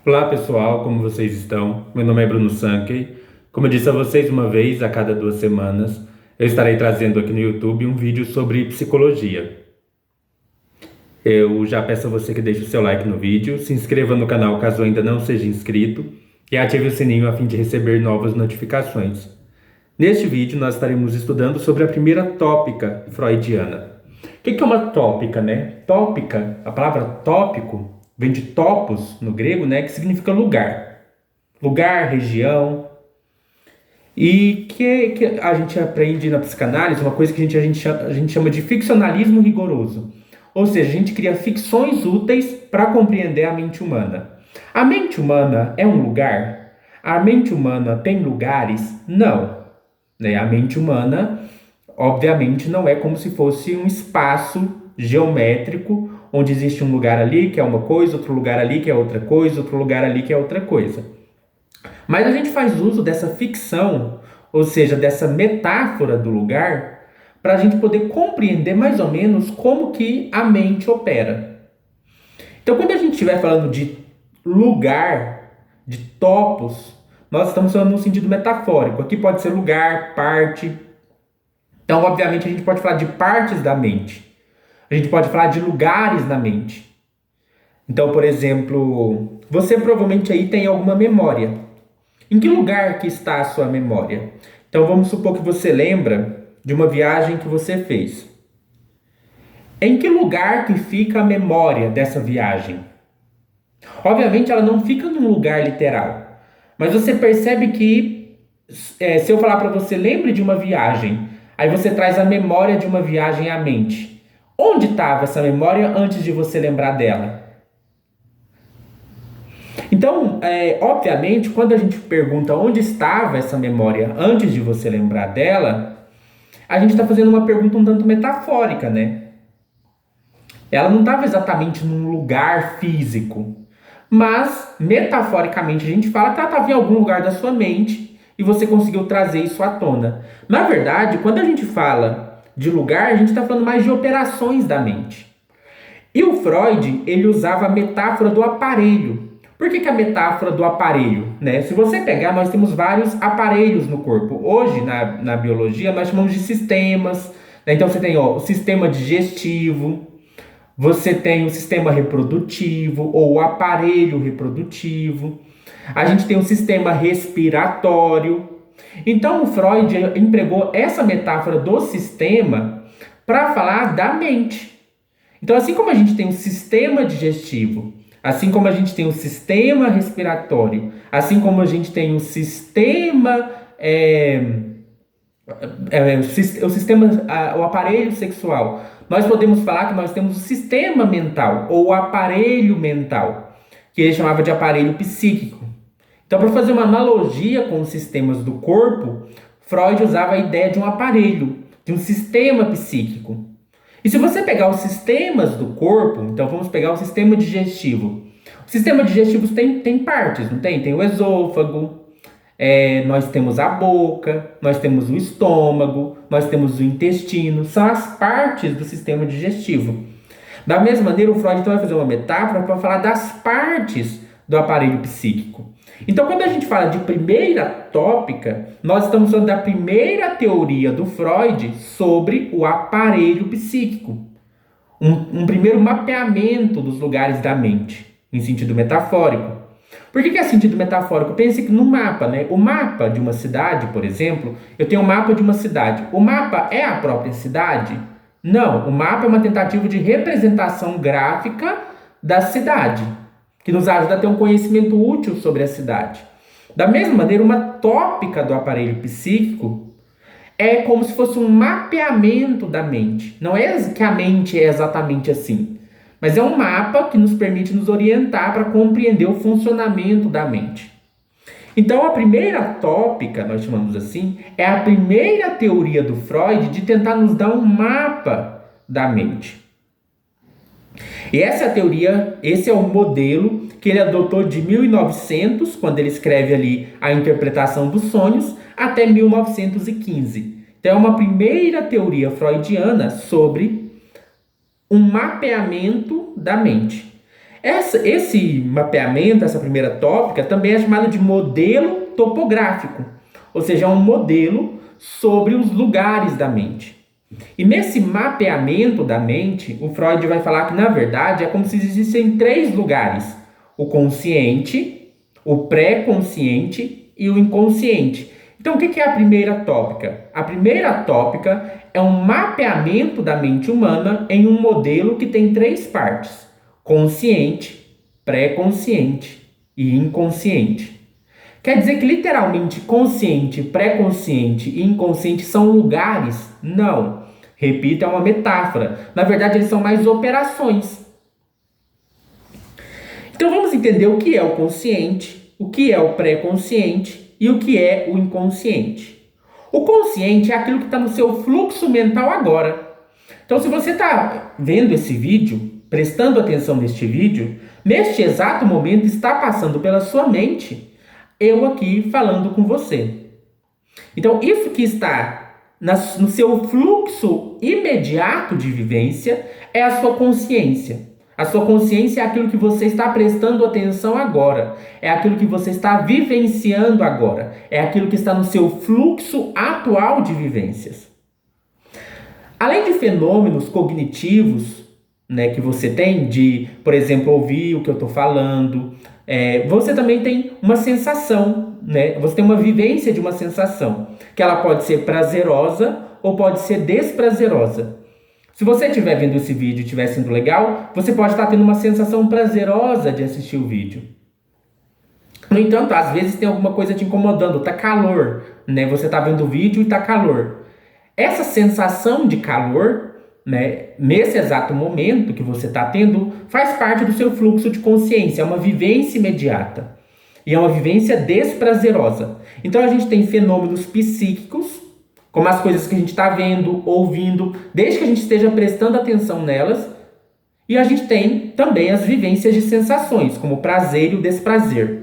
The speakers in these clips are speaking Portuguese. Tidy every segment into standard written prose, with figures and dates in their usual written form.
Olá pessoal, como vocês estão? Meu nome é Bruno Sankey. Como eu disse a vocês uma vez a cada 2 semanas, eu estarei trazendo aqui no YouTube um vídeo sobre psicologia. Eu já peço a você que deixe o seu like no vídeo, se inscreva no canal caso ainda não seja inscrito e ative o sininho a fim de receber novas notificações. Neste vídeo nós estaremos estudando sobre a primeira tópica freudiana. O que é uma tópica, né? Tópica, a palavra tópico vem de topos no grego, né? Que significa lugar. Lugar, região. E que a gente aprende na psicanálise uma coisa que a gente chama de ficcionalismo rigoroso. Ou seja, a gente cria ficções úteis para compreender a mente humana. A mente humana é um lugar? A mente humana tem lugares? Não. Né? A mente humana, obviamente, não é como se fosse um espaço geométrico onde existe um lugar ali que é uma coisa, outro lugar ali que é outra coisa, outro lugar ali que é outra coisa. Mas a gente faz uso dessa ficção, ou seja, dessa metáfora do lugar, para a gente poder compreender mais ou menos como que a mente opera. Então, quando a gente estiver falando de lugar, de topos, nós estamos falando no sentido metafórico. Aqui pode ser lugar, parte. Então, obviamente, a gente pode falar de partes da mente. A gente pode falar de lugares na mente. Então, por exemplo, você provavelmente aí tem alguma memória. Em que lugar que está a sua memória? Então, vamos supor que você lembra de uma viagem que você fez. Em que lugar que fica a memória dessa viagem? Obviamente, ela não fica num lugar literal. Mas você percebe que, se eu falar para você, lembre de uma viagem, aí você traz a memória de uma viagem à mente. Onde estava essa memória antes de você lembrar dela? Então, obviamente, quando a gente pergunta onde estava essa memória antes de você lembrar dela, a gente está fazendo uma pergunta um tanto metafórica, né? Ela não estava exatamente num lugar físico, mas metaforicamente a gente fala que ela estava em algum lugar da sua mente e você conseguiu trazer isso à tona. Na verdade, quando a gente fala de lugar, a gente está falando mais de operações da mente. E o Freud, ele usava a metáfora do aparelho. Por que a metáfora do aparelho? Né? Se você pegar, nós temos vários aparelhos no corpo. Hoje, na biologia, nós chamamos de sistemas. Né? Então, você tem o sistema digestivo, você tem o sistema reprodutivo, ou o aparelho reprodutivo. A gente tem o sistema respiratório. Então, o Freud empregou essa metáfora do sistema para falar da mente. Então, assim como a gente tem um sistema digestivo, assim como a gente tem um sistema respiratório, assim como a gente tem um sistema, o aparelho sexual, nós podemos falar que nós temos o sistema mental, ou o aparelho mental, que ele chamava de aparelho psíquico. Então, para fazer uma analogia com os sistemas do corpo, Freud usava a ideia de um aparelho, de um sistema psíquico. E se você pegar os sistemas do corpo, então vamos pegar o sistema digestivo. O sistema digestivo tem partes, não tem? Tem o esôfago, nós temos a boca, nós temos o estômago, nós temos o intestino. São as partes do sistema digestivo. Da mesma maneira, o Freud então vai fazer uma metáfora para falar das partes do aparelho psíquico. Então, quando a gente fala de primeira tópica, nós estamos falando da primeira teoria do Freud sobre o aparelho psíquico. Um primeiro mapeamento dos lugares da mente, em sentido metafórico. Por que é sentido metafórico? Pense que no mapa, né? O mapa de uma cidade, por exemplo, eu tenho um mapa de uma cidade. O mapa é a própria cidade? Não, o mapa é uma tentativa de representação gráfica da cidade, que nos ajuda a ter um conhecimento útil sobre a cidade. Da mesma maneira, uma tópica do aparelho psíquico é como se fosse um mapeamento da mente. Não é que a mente é exatamente assim, mas é um mapa que nos permite nos orientar para compreender o funcionamento da mente. Então, a primeira tópica, nós chamamos assim, é a primeira teoria do Freud de tentar nos dar um mapa da mente. E essa é a teoria, esse é o modelo que ele adotou de 1900, quando ele escreve ali a interpretação dos sonhos, até 1915. Então é uma primeira teoria freudiana sobre um mapeamento da mente. Esse mapeamento, essa primeira tópica, também é chamado de modelo topográfico, ou seja, é um modelo sobre os lugares da mente. E nesse mapeamento da mente, o Freud vai falar que, na verdade, é como se existissem 3 lugares: o consciente, o pré-consciente e o inconsciente. Então, o que é a primeira tópica? A primeira tópica é um mapeamento da mente humana em um modelo que tem 3 partes: consciente, pré-consciente e inconsciente. Quer dizer que literalmente consciente, pré-consciente e inconsciente são lugares? Não. Repito, é uma metáfora. Na verdade, eles são mais operações. Então vamos entender o que é o consciente, o que é o pré-consciente e o que é o inconsciente. O consciente é aquilo que está no seu fluxo mental agora. Então, se você está vendo esse vídeo, prestando atenção neste vídeo, neste exato momento está passando pela sua mente eu aqui falando com você. Então, isso que está no seu fluxo imediato de vivência é a sua consciência. A sua consciência é aquilo que você está prestando atenção agora. É aquilo que você está vivenciando agora. É aquilo que está no seu fluxo atual de vivências. Além de fenômenos cognitivos, né, que você tem de, por exemplo, ouvir o que eu estou falando, você também tem uma sensação, né? Você tem uma vivência de uma sensação, que ela pode ser prazerosa ou pode ser desprazerosa. Se você estiver vendo esse vídeo e estiver sendo legal, você pode estar tendo uma sensação prazerosa de assistir o vídeo. No entanto, às vezes tem alguma coisa te incomodando, tá calor, né? Você está vendo o vídeo e tá calor. Essa sensação de calor, né, nesse exato momento que você está tendo, faz parte do seu fluxo de consciência, é uma vivência imediata. E é uma vivência desprazerosa. Então a gente tem fenômenos psíquicos, como as coisas que a gente está vendo, ouvindo, desde que a gente esteja prestando atenção nelas. E a gente tem também as vivências de sensações, como o prazer e o desprazer.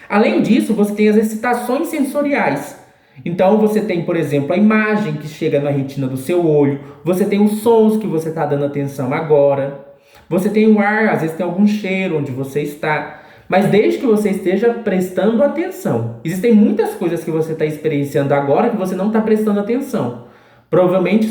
Além disso, você tem as excitações sensoriais. Então você tem, por exemplo, a imagem que chega na retina do seu olho, você tem os sons que você está dando atenção agora, você tem o ar, às vezes tem algum cheiro onde você está, mas desde que você esteja prestando atenção. Existem muitas coisas que você está experienciando agora que você não está prestando atenção. Provavelmente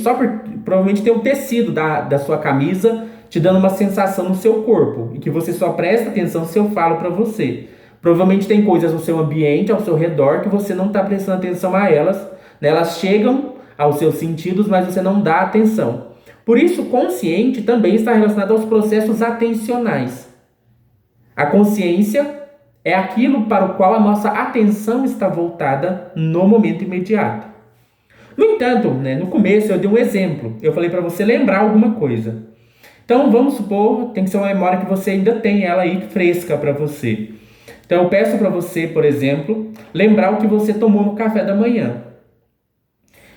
tem um tecido da sua camisa te dando uma sensação no seu corpo e que você só presta atenção se eu falo para você. Provavelmente tem coisas no seu ambiente, ao seu redor, que você não está prestando atenção a elas, né? Elas chegam aos seus sentidos, mas você não dá atenção. Por isso, o consciente também está relacionado aos processos atencionais. A consciência é aquilo para o qual a nossa atenção está voltada no momento imediato. No entanto, né, no começo eu dei um exemplo. Eu falei para você lembrar alguma coisa. Então, vamos supor, tem que ser uma memória que você ainda tem ela aí fresca para você. Então eu peço para você, por exemplo, lembrar o que você tomou no café da manhã.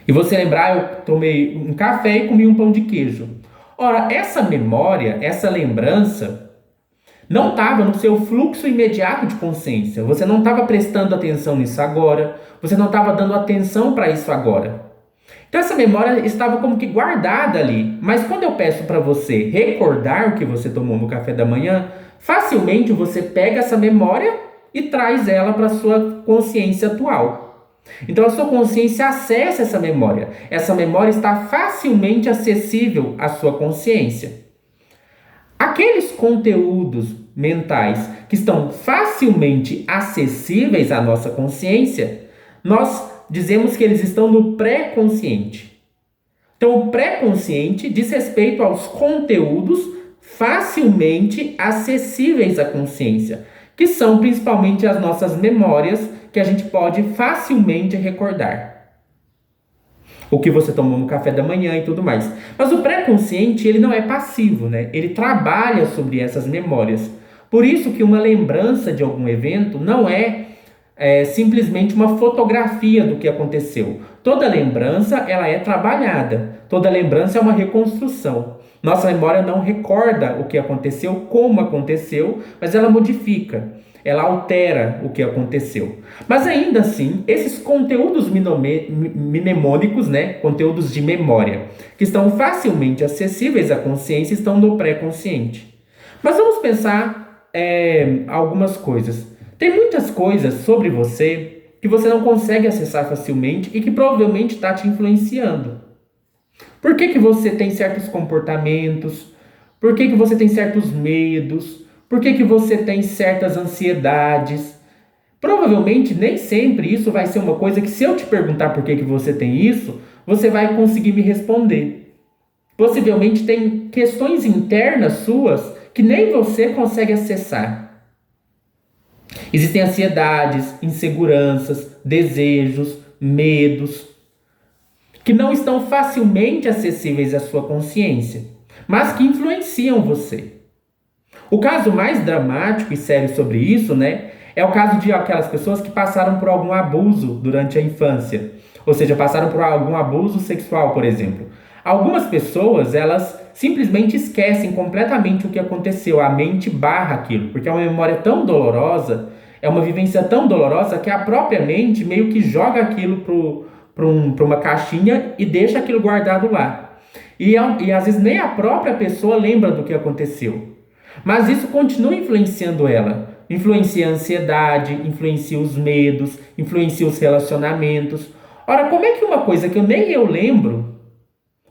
E você lembrar, eu tomei um café e comi um pão de queijo. Ora, essa memória, essa lembrança, não estava no seu fluxo imediato de consciência. Você não estava prestando atenção nisso agora. Você não estava dando atenção para isso agora. Então essa memória estava como que guardada ali. Mas quando eu peço para você recordar o que você tomou no café da manhã, facilmente você pega essa memória e traz ela para a sua consciência atual. Então a sua consciência acessa essa memória. Essa memória está facilmente acessível à sua consciência. Aqueles conteúdos mentais que estão facilmente acessíveis à nossa consciência, nós dizemos que eles estão no pré-consciente. Então o pré-consciente diz respeito aos conteúdos facilmente acessíveis à consciência, que são principalmente as nossas memórias que a gente pode facilmente recordar. O que você tomou no café da manhã e tudo mais. Mas o pré-consciente, ele não é passivo, né? Ele trabalha sobre essas memórias. Por isso que uma lembrança de algum evento não é simplesmente uma fotografia do que aconteceu. Toda lembrança, ela é trabalhada. Toda lembrança é uma reconstrução. Nossa memória não recorda o que aconteceu, como aconteceu, mas ela modifica, ela altera o que aconteceu. Mas ainda assim, esses conteúdos mnemônicos, né, conteúdos de memória, que estão facilmente acessíveis à consciência, estão no pré-consciente. Mas vamos pensar algumas coisas. Tem muitas coisas sobre você que você não consegue acessar facilmente e que provavelmente está te influenciando. Por que que você tem certos comportamentos? Por que que você tem certos medos? Por que que você tem certas ansiedades? Provavelmente nem sempre isso vai ser uma coisa que, se eu te perguntar por que que você tem isso, você vai conseguir me responder. Possivelmente tem questões internas suas que nem você consegue acessar. Existem ansiedades, inseguranças, desejos, medos, que não estão facilmente acessíveis à sua consciência, mas que influenciam você. O caso mais dramático e sério sobre isso, né, é o caso de aquelas pessoas que passaram por algum abuso durante a infância, ou seja, passaram por algum abuso sexual, por exemplo. Algumas pessoas, elas simplesmente esquecem completamente o que aconteceu, a mente barra aquilo, porque é uma memória tão dolorosa, é uma vivência tão dolorosa que a própria mente meio que joga aquilo para uma caixinha e deixa aquilo guardado lá. E às vezes nem a própria pessoa lembra do que aconteceu. Mas isso continua influenciando ela. Influencia a ansiedade, influencia os medos, influencia os relacionamentos. Ora, como é que uma coisa que nem eu lembro,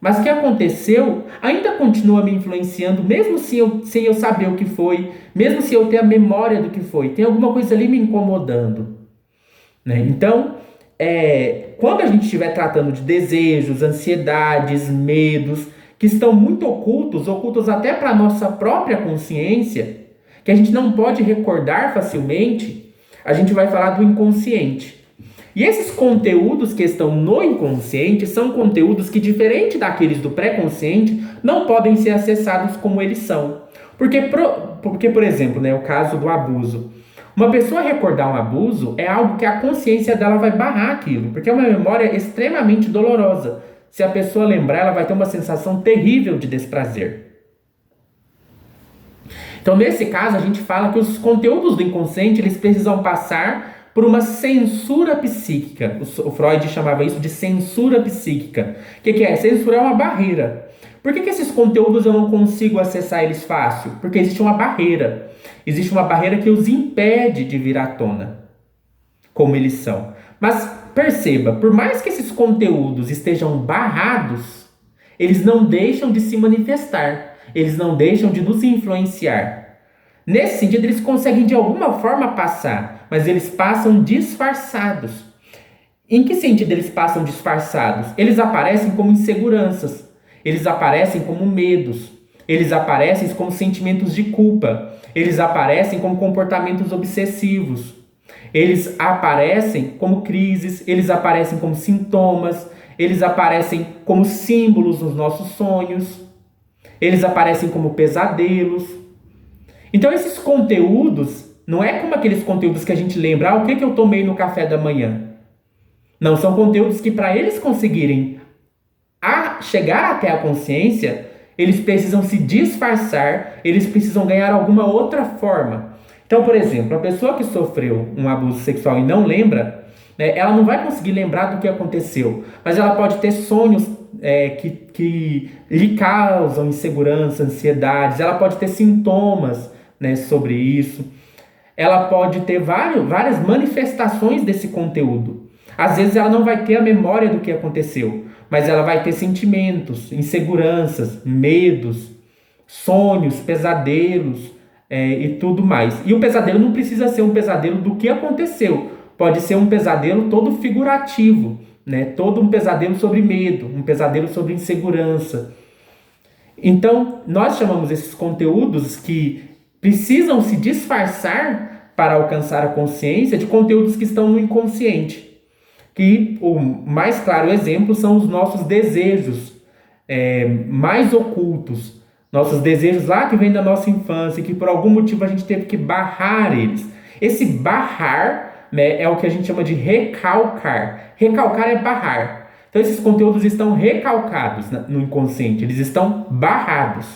mas que aconteceu, ainda continua me influenciando, mesmo sem eu saber o que foi, mesmo se eu ter a memória do que foi? Tem alguma coisa ali me incomodando, né? Então, quando a gente estiver tratando de desejos, ansiedades, medos, que estão muito ocultos até para a nossa própria consciência, que a gente não pode recordar facilmente, a gente vai falar do inconsciente. E esses conteúdos que estão no inconsciente são conteúdos que, diferente daqueles do pré-consciente, não podem ser acessados como eles são. Porque, por exemplo, né, o caso do abuso. Uma pessoa recordar um abuso é algo que a consciência dela vai barrar aquilo, porque é uma memória extremamente dolorosa. Se a pessoa lembrar, ela vai ter uma sensação terrível de desprazer. Então, nesse caso, a gente fala que os conteúdos do inconsciente, eles precisam passar por uma censura psíquica. O Freud chamava isso de censura psíquica. O que é? Censura é uma barreira. Por que esses conteúdos eu não consigo acessar eles fácil? Porque existe uma barreira. Existe uma barreira que os impede de vir à tona, como eles são. Mas perceba, por mais que esses conteúdos estejam barrados, eles não deixam de se manifestar. Eles não deixam de nos influenciar. Nesse sentido, eles conseguem de alguma forma passar, mas eles passam disfarçados. Em que sentido eles passam disfarçados? Eles aparecem como inseguranças, eles aparecem como medos, eles aparecem como sentimentos de culpa, eles aparecem como comportamentos obsessivos, eles aparecem como crises, eles aparecem como sintomas, eles aparecem como símbolos nos nossos sonhos, eles aparecem como pesadelos. Então esses conteúdos não é como aqueles conteúdos que a gente lembra, o que eu tomei no café da manhã. Não, são conteúdos que, para eles conseguirem chegar até a consciência, eles precisam se disfarçar, eles precisam ganhar alguma outra forma. Então, por exemplo, a pessoa que sofreu um abuso sexual e não lembra, né, ela não vai conseguir lembrar do que aconteceu, mas ela pode ter sonhos que lhe causam insegurança, ansiedades, ela pode ter sintomas, né, sobre isso, ela pode ter várias manifestações desse conteúdo. Às vezes ela não vai ter a memória do que aconteceu, mas ela vai ter sentimentos, inseguranças, medos, sonhos, pesadelos e tudo mais. E o pesadelo não precisa ser um pesadelo do que aconteceu, pode ser um pesadelo todo figurativo, né? Todo um pesadelo sobre medo, um pesadelo sobre insegurança. Então, nós chamamos esses conteúdos que precisam se disfarçar para alcançar a consciência de conteúdos que estão no inconsciente. Que o mais claro exemplo são os nossos desejos mais ocultos. Nossos desejos lá que vêm da nossa infância, que por algum motivo a gente teve que barrar eles. Esse barrar, né, é o que a gente chama de recalcar. Recalcar é barrar. Então esses conteúdos estão recalcados no inconsciente, eles estão barrados.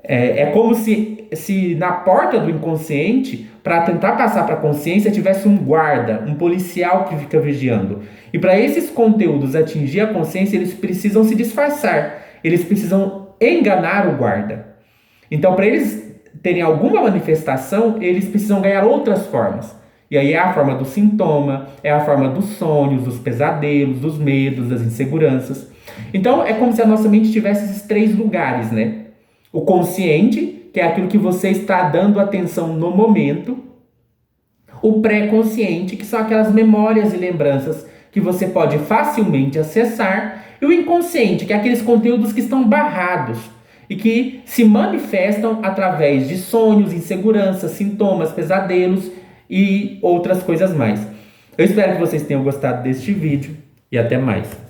É como se na porta do inconsciente, para tentar passar para a consciência, tivesse um guarda, um policial que fica vigiando. E para esses conteúdos atingir a consciência, eles precisam se disfarçar, eles precisam enganar o guarda. Então, para eles terem alguma manifestação, eles precisam ganhar outras formas. E aí é a forma do sintoma, é a forma dos sonhos, dos pesadelos, dos medos, das inseguranças. Então é como se a nossa mente tivesse esses três lugares, né? O consciente, que é aquilo que você está dando atenção no momento. O pré-consciente, que são aquelas memórias e lembranças que você pode facilmente acessar. E o inconsciente, que é aqueles conteúdos que estão barrados e que se manifestam através de sonhos, inseguranças, sintomas, pesadelos e outras coisas mais. Eu espero que vocês tenham gostado deste vídeo e até mais.